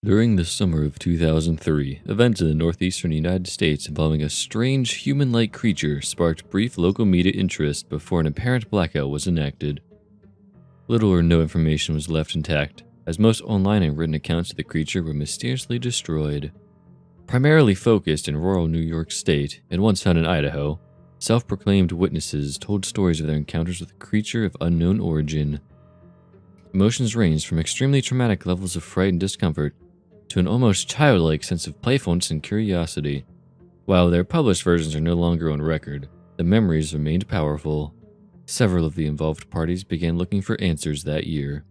During the summer of 2003, events in the northeastern United States involving a strange human-like creature sparked brief local media interest before an apparent blackout was enacted. Little or no information was left intact, as most online and written accounts of the creature were mysteriously destroyed. Primarily focused in rural New York State and once found in Idaho, self-proclaimed witnesses told stories of their encounters with a creature of unknown origin. Emotions ranged from extremely traumatic levels of fright and discomfort to an almost childlike sense of playfulness and curiosity. While their published versions are no longer on record, the memories remained powerful. Several of the involved parties began looking for answers that year.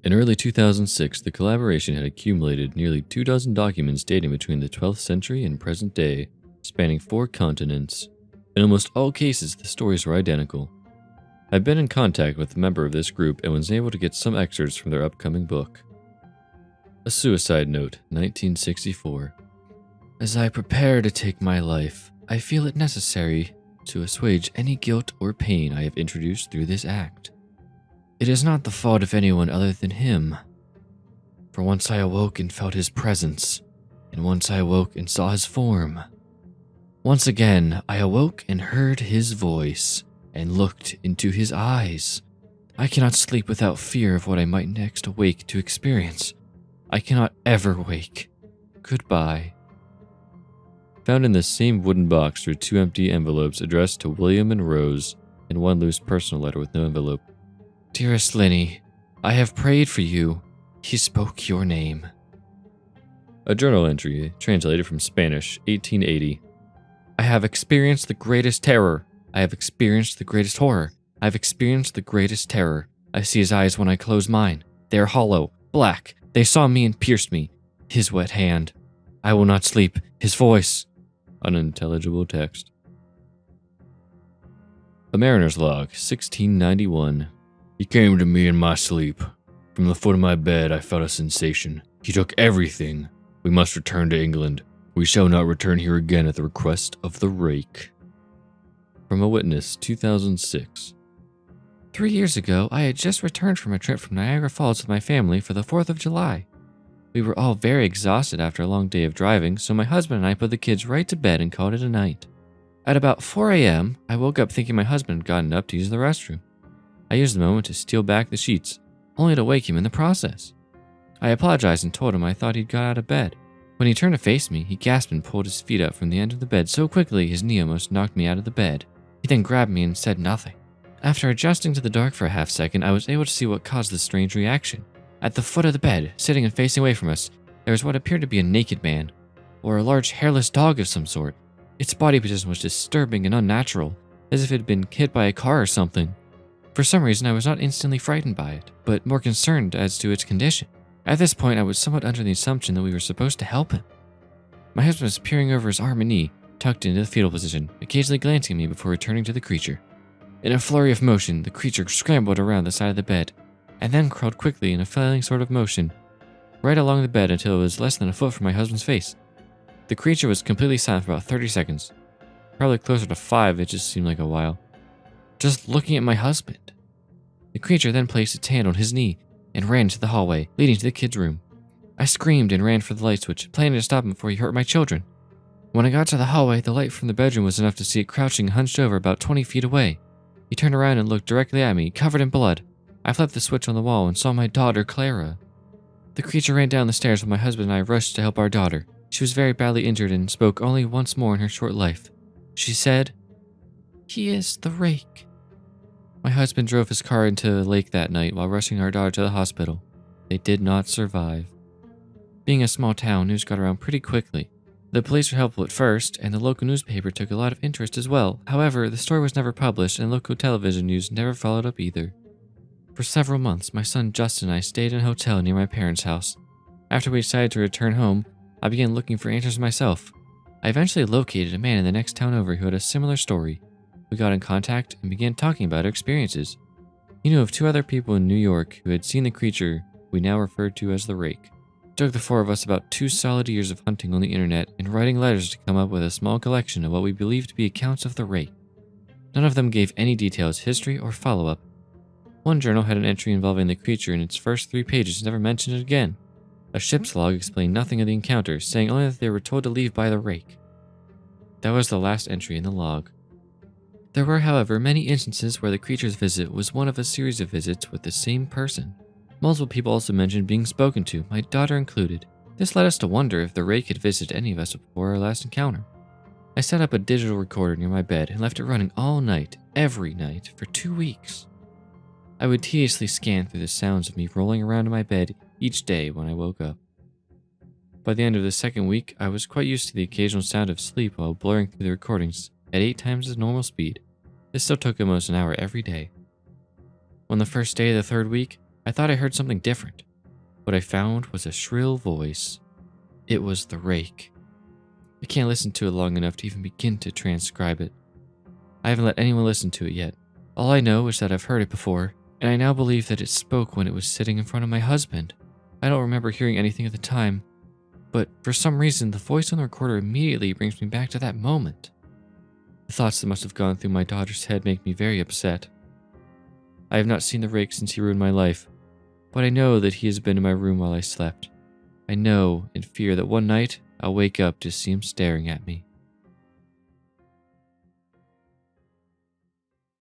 In early 2006, the collaboration had accumulated nearly 24 documents dating between the 12th century and present day, spanning 4 continents. In almost all cases, the stories were identical. I've been in contact with a member of this group and was able to get some excerpts from their upcoming book. A Suicide Note, 1964. As I prepare to take my life, I feel it necessary to assuage any guilt or pain I have introduced through this act. It is not the fault of anyone other than him. For once I awoke and felt his presence, and once I awoke and saw his form. Once again, I awoke and heard his voice, and looked into his eyes. I cannot sleep without fear of what I might next awake to experience. I cannot ever wake. Goodbye. Found in the same wooden box were 2 empty envelopes addressed to William and Rose, and 1 loose personal letter with no envelope. Dearest Linny, I have prayed for you. He spoke your name. A journal entry, translated from Spanish, 1880. I have experienced the greatest terror. I have experienced the greatest horror. I have experienced the greatest terror. I see his eyes when I close mine. They are hollow, black. They saw me and pierced me. His wet hand. I will not sleep. His voice. Unintelligible text. A Mariner's Log, 1691. He came to me in my sleep. From the foot of my bed I felt a sensation. He took everything. We must return to England. We shall not return here again at the request of the Rake. From a Witness, 2006. 3 years ago, I had just returned from a trip from Niagara Falls with my family for the 4th of July. We were all very exhausted after a long day of driving, so my husband and I put the kids right to bed and called it a night. At about 4 a.m., I woke up thinking my husband had gotten up to use the restroom. I used the moment to steal back the sheets, only to wake him in the process. I apologized and told him I thought he'd got out of bed. When he turned to face me, he gasped and pulled his feet up from the end of the bed so quickly his knee almost knocked me out of the bed. He then grabbed me and said nothing. After adjusting to the dark for a half second, I was able to see what caused this strange reaction. At the foot of the bed, sitting and facing away from us, there was what appeared to be a naked man, or a large hairless dog of some sort. Its body position was disturbing and unnatural, as if it had been hit by a car or something. For some reason, I was not instantly frightened by it, but more concerned as to its condition. At this point, I was somewhat under the assumption that we were supposed to help him. My husband was peering over his arm and knee, tucked into the fetal position, occasionally glancing at me before returning to the creature. In a flurry of motion, the creature scrambled around the side of the bed, and then crawled quickly in a flailing sort of motion, right along the bed until it was less than a foot from my husband's face. The creature was completely silent for about 30 seconds, probably closer to 5, it just seemed like a while, just looking at my husband. The creature then placed its hand on his knee and ran into the hallway, leading to the kids' room. I screamed and ran for the light switch, planning to stop him before he hurt my children. When I got to the hallway, the light from the bedroom was enough to see it crouching and hunched over about 20 feet away. He turned around and looked directly at me, covered in blood. I flipped the switch on the wall and saw my daughter, Clara. The creature ran down the stairs when my husband and I rushed to help our daughter. She was very badly injured and spoke only once more in her short life. She said, "He is the Rake." My husband drove his car into the lake that night while rushing our daughter to the hospital. They did not survive. Being a small town, news got around pretty quickly. The police were helpful at first, and the local newspaper took a lot of interest as well. However, the story was never published, and local television news never followed up either. For several months, my son Justin and I stayed in a hotel near my parents' house. After we decided to return home, I began looking for answers myself. I eventually located a man in the next town over who had a similar story. We got in contact and began talking about our experiences. He knew of 2 other people in New York who had seen the creature we now referred to as the Rake. It took the 4 of us about 2 solid years of hunting on the internet and writing letters to come up with a small collection of what we believed to be accounts of the Rake. None of them gave any details, history, or follow-up. One journal had an entry involving the creature and its first 3 pages never mentioned it again. A ship's log explained nothing of the encounter, saying only that they were told to leave by the Rake. That was the last entry in the log. There were, however, many instances where the creature's visit was one of a series of visits with the same person. Multiple people also mentioned being spoken to, my daughter included. This led us to wonder if the Rake had visited any of us before our last encounter. I set up a digital recorder near my bed and left it running all night, every night, for 2 weeks. I would tediously scan through the sounds of me rolling around in my bed each day when I woke up. By the end of the second week, I was quite used to the occasional sound of sleep while blurring through the recordings at 8 times the normal speed. This still took almost an hour every day. On the first day of the third week, I thought I heard something different. What I found was a shrill voice. It was the Rake. I can't listen to it long enough to even begin to transcribe it. I haven't let anyone listen to it yet. All I know is that I've heard it before, and I now believe that it spoke when it was sitting in front of my husband. I don't remember hearing anything at the time, but for some reason the voice on the recorder immediately brings me back to that moment. The thoughts that must have gone through my daughter's head make me very upset. I have not seen the Rake since he ruined my life, but I know that he has been in my room while I slept. I know and fear that one night I'll wake up to see him staring at me.